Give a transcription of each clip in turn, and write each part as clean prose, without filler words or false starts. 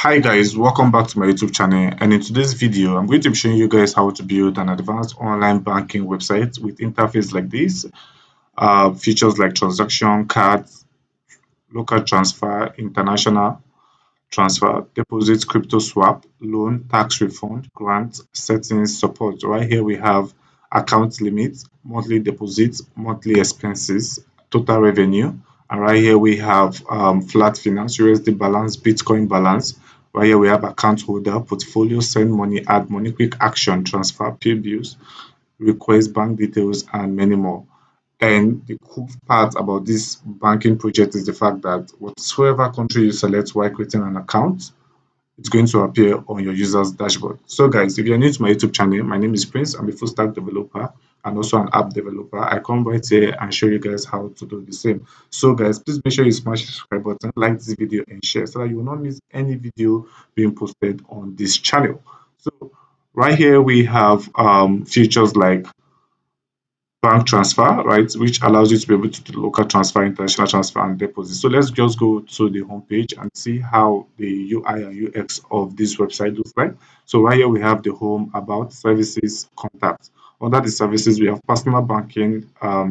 Hi guys, welcome back to my YouTube channel, and in today's video I'm going to be showing you guys how to build an advanced online banking website with interface like this, features like transaction, cards, local transfer, international transfer, deposit, crypto swap, loan, tax refund, grant, settings, support. Right here we have account limits, monthly deposits, monthly expenses, total revenue, and right here we have flat finance, USD balance, Bitcoin balance. Right here we have account holder, portfolio, send money, add money, quick action, transfer, pay bills, request bank details, and many more. And the cool part about this banking project is the fact that whatsoever country you select while creating an account, it's going to appear on your user's dashboard. So guys, if you're new to my YouTube channel, my name is Prince. I'm a full stack developer and also an app developer. I come right here and show you guys how to do the same. So guys, please make sure you smash the subscribe button, like this video and share so that you will not miss any video being posted on this channel. So right here we have features like bank transfer, right, which allows you to be able to do local transfer, international transfer, and deposit. So let's just go to the homepage and see how the UI and UX of this website looks like. So right here we have the home, about, services, contact. Under the services, we have personal banking,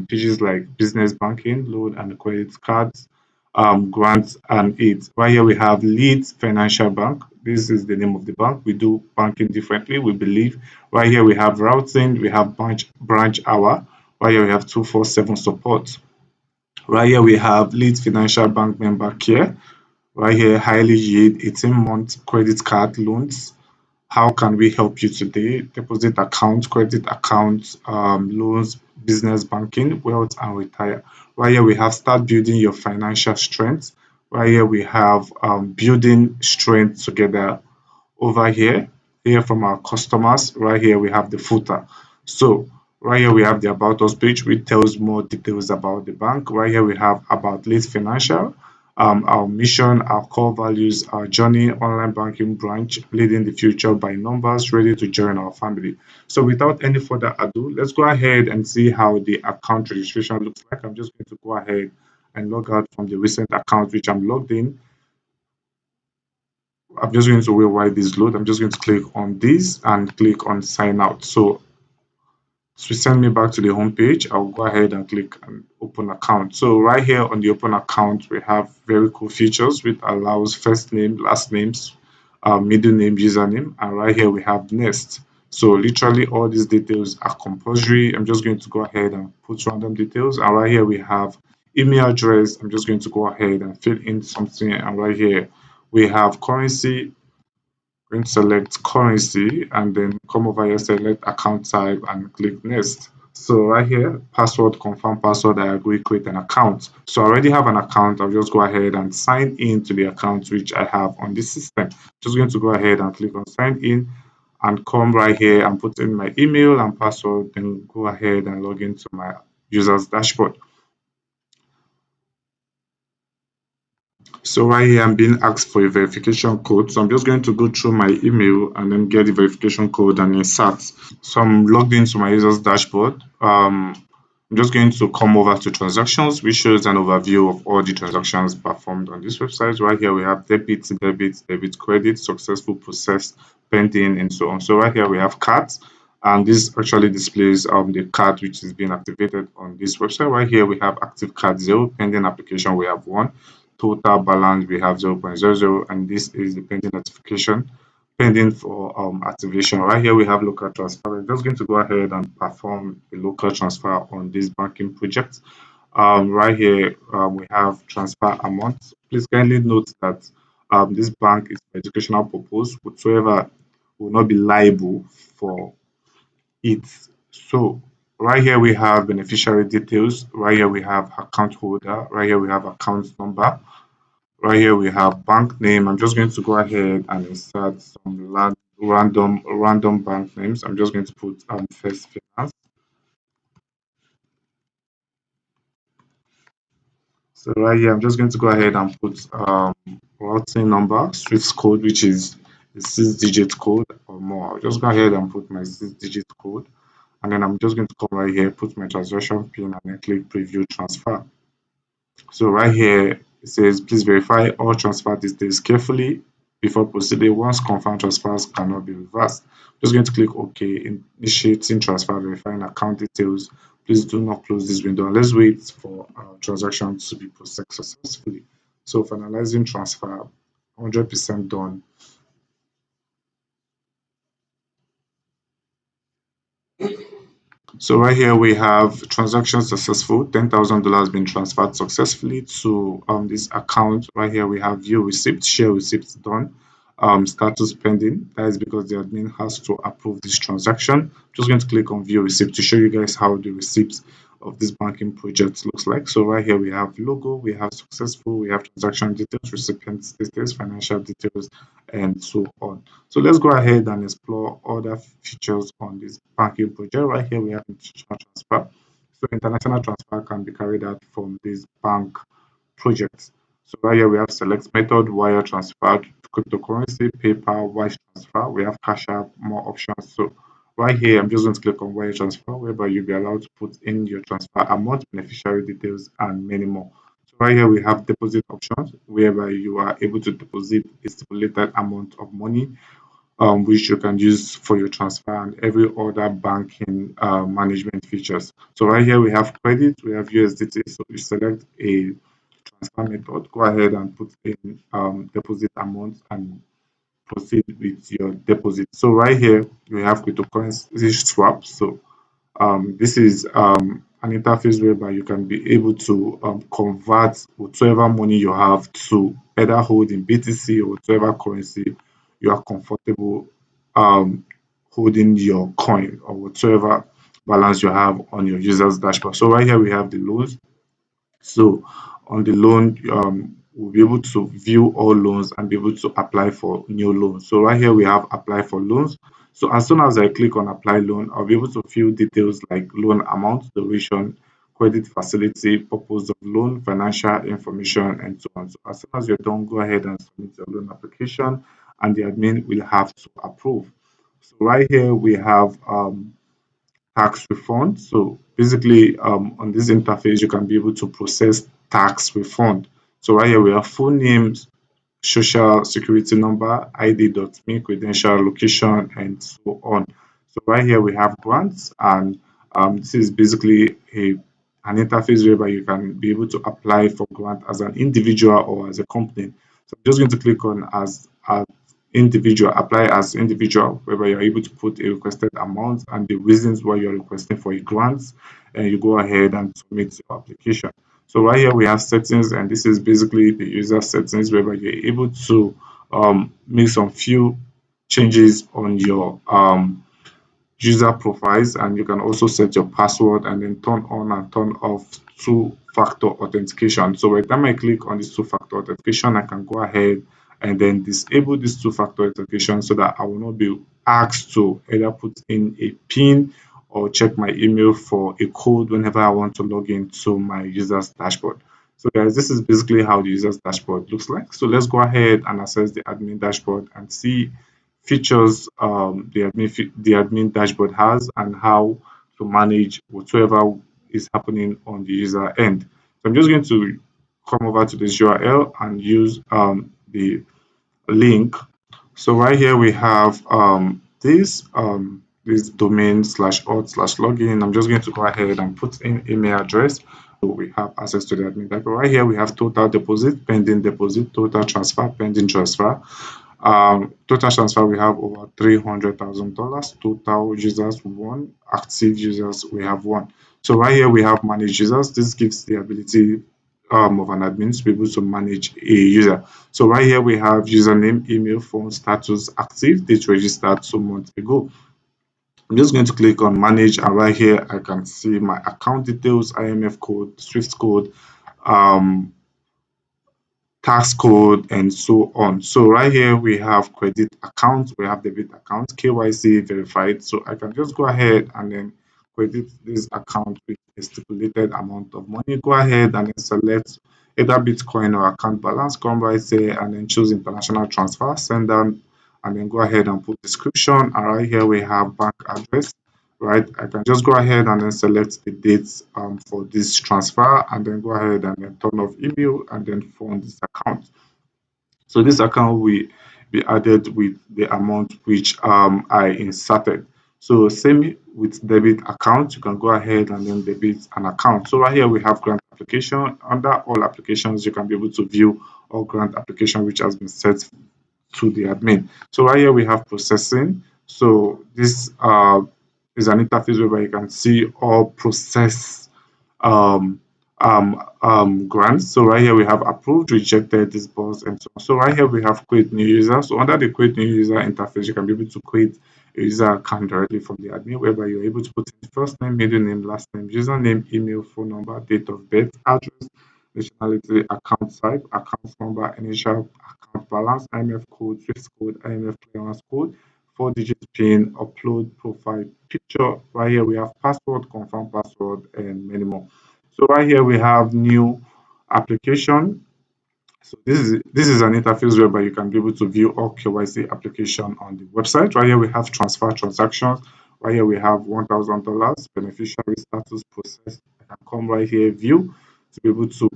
pages like business banking, loan and credit cards, grants and aids. Right here we have Leeds Financial Bank. This is the name of the bank. We do banking differently, we believe. Right here we have routing, we have branch hour. Right here we have 247 support. Right here we have Lead Financial Bank Member Care. Right here, highly yield 18-month credit card loans. How can we help you today? Deposit account, credit account, loans, business banking, wealth and retire. Right here we have start building your financial strength. Right here we have building strength together. Over here from our customers. Right here we have the footer. So right here we have the about us page which tells more details about the bank. Right here we have about Lead Financial, our mission, our core values, our journey, online banking branch, leading the future by numbers, ready to join our family. So without any further ado, let's go ahead and see how the account registration looks like. I'm just going to go ahead and log out from the recent account which I'm logged in. I'm just going to wait while this load. I'm just going to click on this and click on sign out. So to send me back to the home page, I'll go ahead and click on open account. So right here on the open account, we have very cool features which allows first name, last names, middle name, username, and right here we have next. So literally all these details are compulsory. I'm just going to go ahead and put random details, and right here we have email address. I'm just going to go ahead and fill in something, and right here we have currency. Going to select currency and then come over here, select account type and click next. So right here, password, confirm password, I agree, create an account. So I already have an account. I'll just go ahead and sign in to the account which I have on this system. Just going to go ahead and click on sign in and come right here and put in my email and password, then go ahead and log into my user's dashboard. So right here, I'm being asked for a verification code. So I'm just going to go through my email and then get the verification code and insert. So I'm logged into my user's dashboard. I'm just going to come over to transactions, which shows an overview of all the transactions performed on this website. Right here, we have debit, credit, successful, processed, pending, and so on. So right here, we have cards. And this actually displays the card which is being activated on this website. Right here, we have active card 0, pending application, we have 1, total balance we have 0.00, and this is the pending notification pending for activation. Right here we have local transfer. We're just going to go ahead and perform a local transfer on this banking project. Right here we have transfer amount. Please kindly note that this bank is for educational purpose. Whatsoever will not be liable for it. So right here we have beneficiary details. Right here we have account holder. Right here we have account number. Right here we have bank name. I'm just going to go ahead and insert some random bank names. I'm just going to put First Finance. So right here, I'm just going to go ahead and put routing number, Swift code, which is a 6-digit code or more. I'll just go ahead and put my 6-digit code, and then I'm just going to come right here, put my transaction pin, and then click preview transfer. So right here, it says please verify all transfer details carefully. before proceeding. Once confirmed, transfers cannot be reversed. Just going to click OK, initiating transfer, verifying account details. Please do not close this window and let's wait for our transaction to be processed successfully. So finalizing transfer, 100% done. So right here we have transaction successful, $10,000 been transferred successfully to this account. Right here we have view receipt, share receipts done, status pending. That is because the admin has to approve this transaction. Just going to click on view receipt to show you guys how the receipts of this banking project looks like. So right here we have logo, we have successful, we have transaction details, recipients details, financial details, and so on. So let's go ahead and explore other features on this banking project. Right here we have international transfer. So international transfer can be carried out from this bank project. So right here we have select method, wire transfer, cryptocurrency, PayPal, wire transfer. We have cash app, more options. So right here I'm just going to click on wire transfer, whereby you'll be allowed to put in your transfer amount, beneficiary details, and many more. So right here we have deposit options, whereby you are able to deposit a stipulated amount of money, which you can use for your transfer and every other banking management features. So right here we have credit, we have USDT. So you select a transfer method, go ahead and put in deposit amount and proceed with your deposit. So right here we have cryptocurrency swap. So this is an interface whereby you can be able to convert whatever money you have to either hold in BTC or whatever currency you are comfortable um, holding your coin or whatever balance you have on your user's dashboard. So right here we have the loans. So on the loan, we'll be able to view all loans and be able to apply for new loans. So right here we have apply for loans. So as soon as I click on apply loan, I'll be able to fill details like loan amount, duration, credit facility, purpose of loan, financial information, and so on. So as soon as you're done, go ahead and submit your loan application, and the admin will have to approve. So right here we have tax refund. So basically, on this interface, you can be able to process tax refund. So right here we have full names, social security number, ID.me, credential, location, and so on. So right here we have grants, and this is basically an interface whereby you can be able to apply for grant as an individual or as a company. So I'm just going to click on as individual, apply as individual, whereby you're able to put a requested amount and the reasons why you're requesting for a grant, and you go ahead and submit your application. So right here we have settings, and this is basically the user settings whereby you're able to make some few changes on your user profiles, and you can also set your password and then turn on and turn off two-factor authentication. So by the time I click on this two-factor authentication, I can go ahead and then disable this two-factor authentication so that I will not be asked to either put in a PIN or check my email for a code whenever I want to log into my user's dashboard. So guys, this is basically how the user's dashboard looks like. So let's go ahead and access the admin dashboard and see features the admin dashboard has and how to manage whatever is happening on the user end. So I'm just going to come over to this URL and use the link. So right here we have this domain /auth/login. I'm just going to go ahead and put in email address. So we have access to the admin dashboard. Right here we have total deposit, pending deposit, total transfer, pending transfer. Total transfer we have over $300,000. Total users one, active users we have one. So right here we have manage users. This gives the ability of an admin to be able to manage a user. So right here we have username, email, phone, status, active, date registered 2 months ago. I'm just going to click on manage, and right here I can see my account details, IMF code, Swift code, um, tax code, and so on. So right here we have credit account, we have debit account, KYC verified. So I can just go ahead and then credit this account with a stipulated amount of money. Go ahead and then select either Bitcoin or account balance, come right here and then choose international transfer, send them, and then go ahead and put description. And right here we have bank address. Right, I can just go ahead and then select the dates for this transfer, and then go ahead and then turn off email and then fund this account. So this account will be added with the amount which I inserted. So same with debit account, you can go ahead and then debit an account. So right here we have grant application. Under all applications, you can be able to view all grant application which has been set to the admin. So right here we have processing. So this is an interface whereby you can see all process um, grants. So right here we have approved, rejected, disbursed, and so on. So right here we have create new user. So under the create new user interface, you can be able to create a user account directly from the admin, whereby you're able to put in first name, middle name, last name, username, email, phone number, date of birth, address, nationality, account type, account number, initial account balance, IMF code, Swift code, IMF clearance code, 4-digit PIN, upload profile picture. Right here we have password, confirm password, and many more. So right here we have new application. So this is an interface whereby you can be able to view all KYC application on the website. Right here we have transfer transactions. Right here we have $1,000 beneficiary status process. I can come right here view to be able to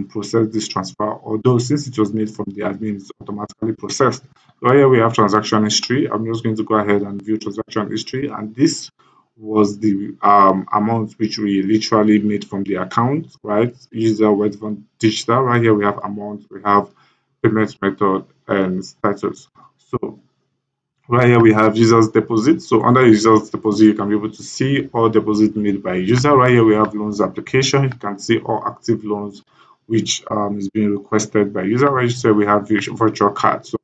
process this transfer. Although since it was made from the admin, it's automatically processed. Right here we have transaction history. I'm just going to go ahead and view transaction history, and this was the amount which we literally made from the account, right? User Whitevon digital. Right here we have amount, we have payment method and status. So right here we have users deposit. So under users deposit, you can be able to see all deposit made by user. Right here we have loans application. You can see all active loans which is being requested by user. Right here we have virtual card. So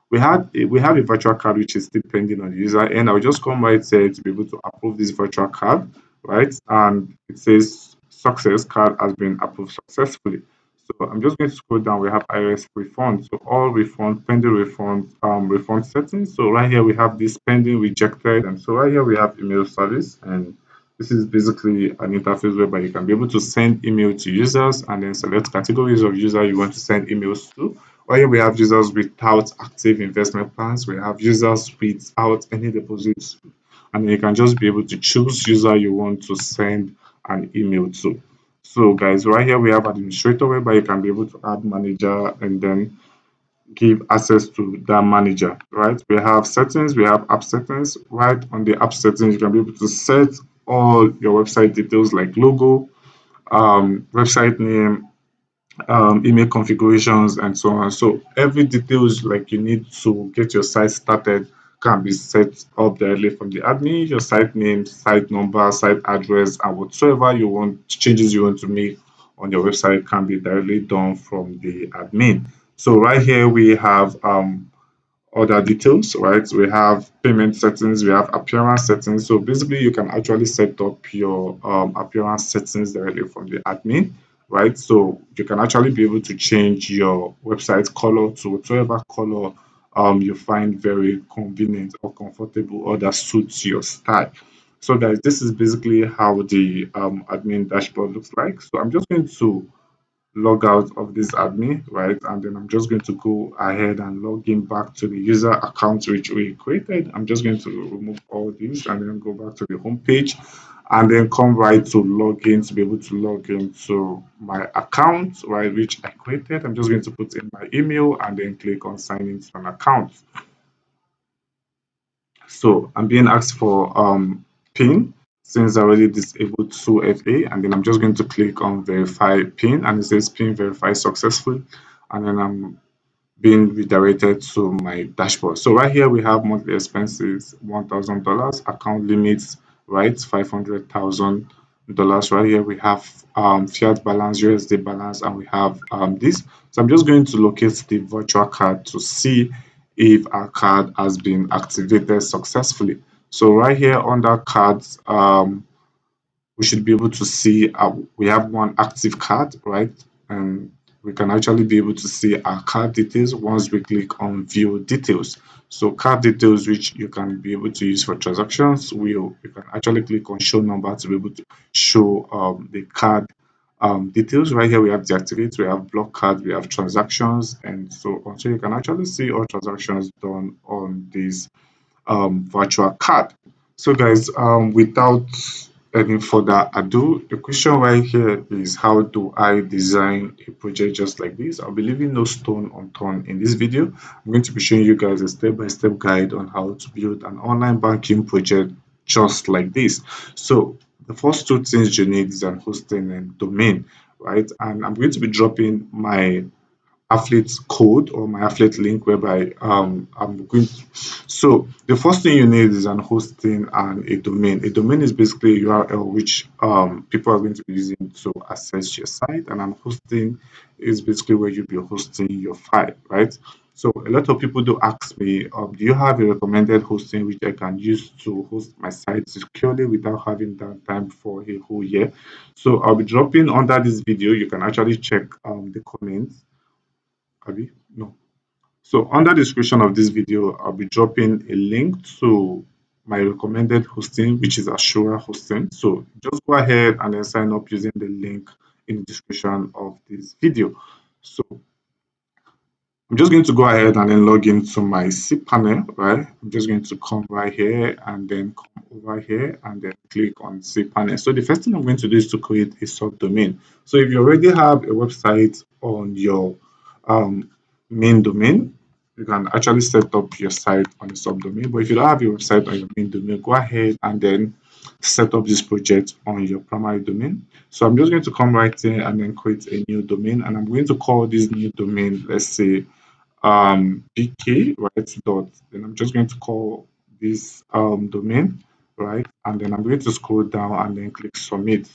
we have a virtual card which is still pending on the user end. I'll just come right here to be able to approve this virtual card, right? And it says success card has been approved successfully. So I'm just going to scroll down. We have IRS refund. So all refund, pending refund, refund settings. So right here we have this pending rejected, and so right here we have email service, and this is basically an interface whereby you can be able to send email to users and then select categories of user you want to send emails to. Right here we have users without active investment plans. We have users without any deposits, and then you can just be able to choose user you want to send an email to. So guys, right here we have administrator whereby you can be able to add manager and then give access to that manager, right? We have settings, we have app settings. Right on the app settings, you can be able to set all your website details like logo, website name, email configurations, and so on. So every details like you need to get your site started can be set up directly from the admin. Your site name, site number, site address, and whatsoever you want changes you want to make on your website can be directly done from the admin. So right here we have other details, right? We have payment settings, we have appearance settings. So basically, you can actually set up your appearance settings directly from the admin, right? So you can actually be able to change your website color to whatever color you find very convenient or comfortable or that suits your style. So guys, this is basically how the admin dashboard looks like. So I'm just going to log out of this admin, right? And then I'm just going to go ahead and log in back to the user account which we created. I'm just going to remove all these and then go back to the home page and then come right to log in to be able to log into my account, right, which I created. I'm just going to put in my email and then click on sign into an account. So I'm being asked for PIN since I already disabled 2FA, and then I'm just going to click on verify PIN, and it says PIN verified successfully, and then I'm being redirected to my dashboard. So right here we have monthly expenses $1,000, account limits, right, $500,000. Right here we have fiat balance, USD balance, and we have this. So I'm just going to locate the virtual card to see if our card has been activated successfully. So right here under cards, we should be able to see we have one active card, right? And we can actually be able to see our card details once we click on view details. So card details which you can be able to use for transactions, you can actually click on show number to be able to show the card details. Right here we have deactivate, we have block card, we have transactions, and so on. So you can actually see all transactions done on this virtual card. So guys, without any further ado, the question right here is, how do I design a project just like this? I'll be leaving no stone unturned in this video. I'm going to be showing you guys a step-by-step guide on how to build an online banking project just like this. So the first two things you need is an hosting and domain, right? And I'm going to be dropping my affiliate code or my affiliate link whereby I'm going to. So the first thing you need is an hosting and a domain. A domain is basically a URL which people are going to be using to access your site, and an hosting is basically where you'll be hosting your file, right? So a lot of people do ask me, do you have a recommended hosting which I can use to host my site securely without having downtime for a whole year? So I'll be dropping under this video. You can actually check the comments. Abi? No. So under the description of this video, I'll be dropping a link to my recommended hosting, which is Assura hosting. So just go ahead and then sign up using the link in the description of this video. So I'm just going to go ahead and then log into my cPanel, right? I'm just going to come right here and then come over here and then click on cPanel. So the first thing I'm going to do is to create a subdomain. So if you already have a website on your um, main domain, you can actually set up your site on a subdomain. But if you don't have your website on your main domain, go ahead and then set up this project on your primary domain. So I'm just going to come right here and then create a new domain, and I'm going to call this new domain, let's say bk, right, dot, then I'm just going to call this domain, right, and then I'm going to scroll down and then click submit.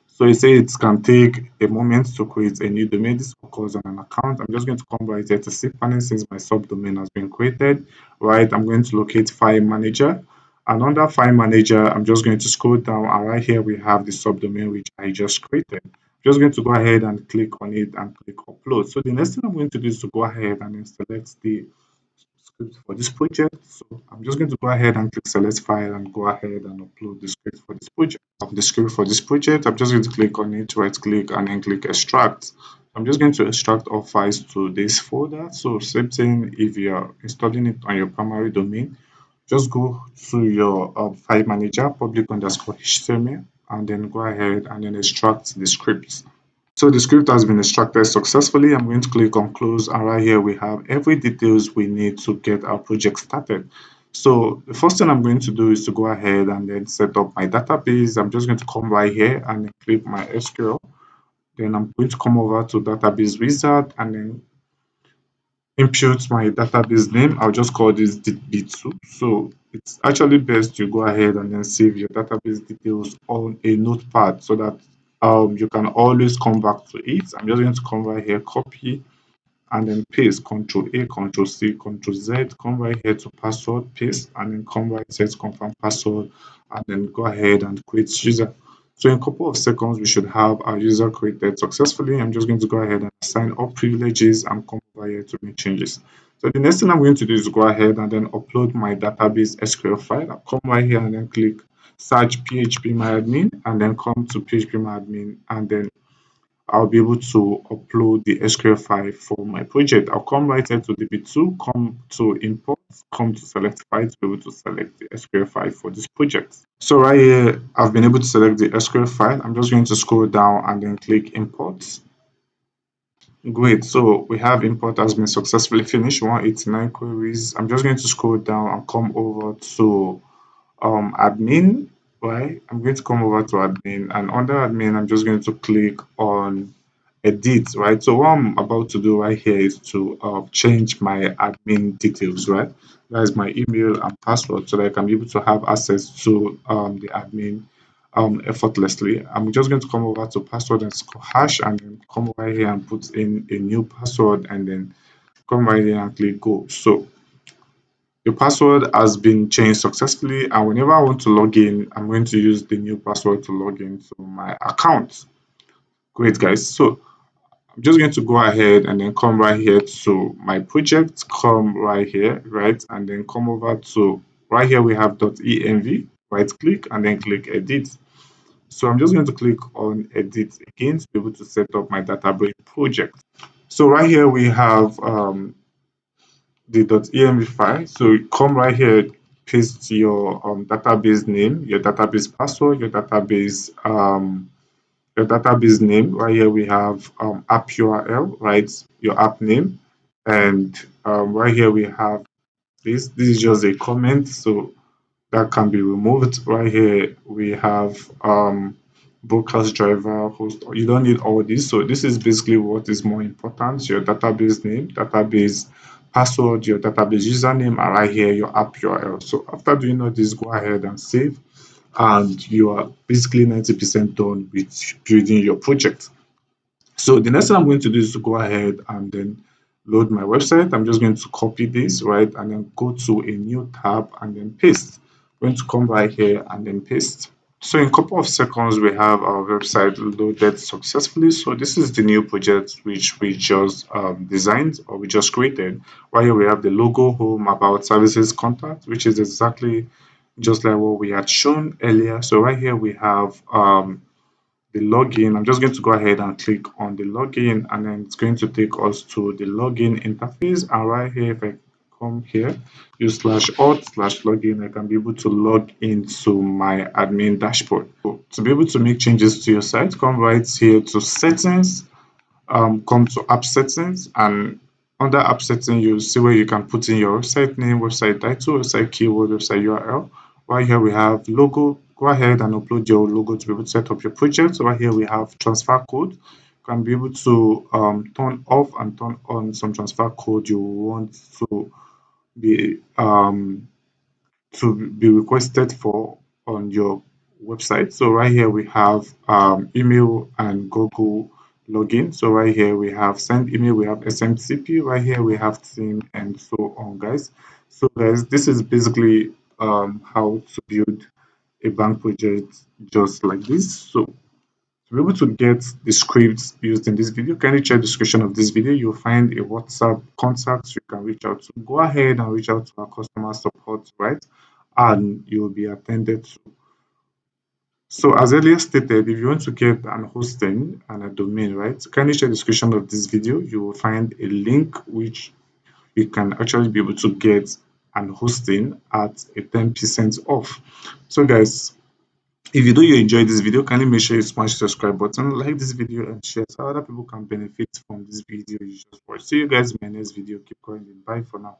So you say it can take a moment to create a new domain. This occurs on an account. I'm just going to come right here to cPanel since my subdomain has been created, right? I'm going to locate file manager, and under file manager I'm just going to scroll down, and right here we have the subdomain which I just created. I'm just going to go ahead and click on it and click upload. So the next thing I'm going to do is to go ahead and then select the script for this project. So I'm just going to go ahead and click select file and go ahead and upload the script for this project. I'm just going to click on it, right click and then click extract. I'm just going to extract all files to this folder. So same thing if you're installing it on your primary domain, just go to your file manager, public underscore HTML, and then go ahead and then extract the script. So the script has been extracted successfully. I'm going to click on close, and right here we have every details we need to get our project started. So the first thing I'm going to do is to go ahead and then set up my database. I'm just going to come right here and then click my SQL. Then I'm going to come over to database wizard and then impute my database name. I'll just call this B2. So it's actually best you go ahead and then save your database details on a notepad so that you can always come back to it. I'm just going to come right here, copy and then paste, Control A, Control C, Control Z, come right here to password, paste, and then come right here to confirm password, and then go ahead and create user. So in a couple of seconds, we should have our user created successfully. I'm just going to go ahead and assign all privileges and come over here to make changes. So the next thing I'm going to do is go ahead and then upload my database SQL file. I'll come right here and then click search phpMyAdmin and then come to phpMyAdmin, and then I'll be able to upload the SQL file for my project. I'll come right here to DB2, come to import, come to select file to be able to select the SQL file for this project. So right here, I've been able to select the SQL file. I'm just going to scroll down and then click import. Great, so we have import has been successfully finished, 189 queries. I'm just going to scroll down and come over to admin, right? I'm going to come over to admin, and under admin I'm just going to click on edit, right? So what I'm about to do right here is to change my admin details, right? That is my email and password, so that I can be able to have access to the admin effortlessly. I'm just going to come over to password and hash and then come over here and put in a new password and then come right here and click go. So the password has been changed successfully, and whenever I want to log in, I'm going to use the new password to log into my account. Great, guys. So I'm just going to go ahead and then come right here to my project, come right here, right, and then come over to right here we have .env, right click and then click edit. So I'm just going to click on edit again to be able to set up my database project. So right here we have the .env file. So come right here, paste your database name, your database password, your database name. Right here we have app URL, right? Your app name, and right here we have this. This is just a comment, so that can be removed. Right here we have broadcast driver host. You don't need all this, so this is basically what is more important: your database name, database password, your database username, and right here your app URL. So after doing all this, go ahead and save, and you are basically 90% done with building your project. So the next thing I'm going to do is to go ahead and then load my website. I'm just going to copy this, right, and then go to a new tab and then paste. I'm going to come right here and then paste. So in a couple of seconds, we have our website loaded successfully. So this is the new project which we just designed, or we just created. Right here we have the logo, home, about, services, contact, which is exactly just like what we had shown earlier. So right here we have the login. I'm just going to go ahead and click on the login, and then it's going to take us to the login interface. And right here, if I come here, use /alt/login, I can be able to log into my admin dashboard. So to be able to make changes to your site, come right here to settings, come to app settings, and under app settings, you'll see where you can put in your website name, website title, website keyword, website URL. Right here we have logo. Go ahead and upload your logo to be able to set up your project. So right here we have transfer code. You can be able to turn off and turn on some transfer code you want be um, to be requested for on your website. So right here we have email and Google login. So right here we have send email, we have SMTP, right here we have theme, and so on, guys. So guys, this is basically how to build a bank project just like this. So to be able to get the scripts used in this video, kindly check the description of this video. You'll find a WhatsApp contact you can reach out to. Go ahead and reach out to our customer support, right? And you'll be attended to. So as earlier stated, if you want to get an hosting and a domain, right, kindly check the description of this video. You will find a link which you can actually be able to get an hosting at a 10% off. So guys, if you do you enjoy this video, kindly make sure you smash the subscribe button, like this video, and share so other people can benefit from this video you just watched. See you guys in my next video. Keep going. Bye for now.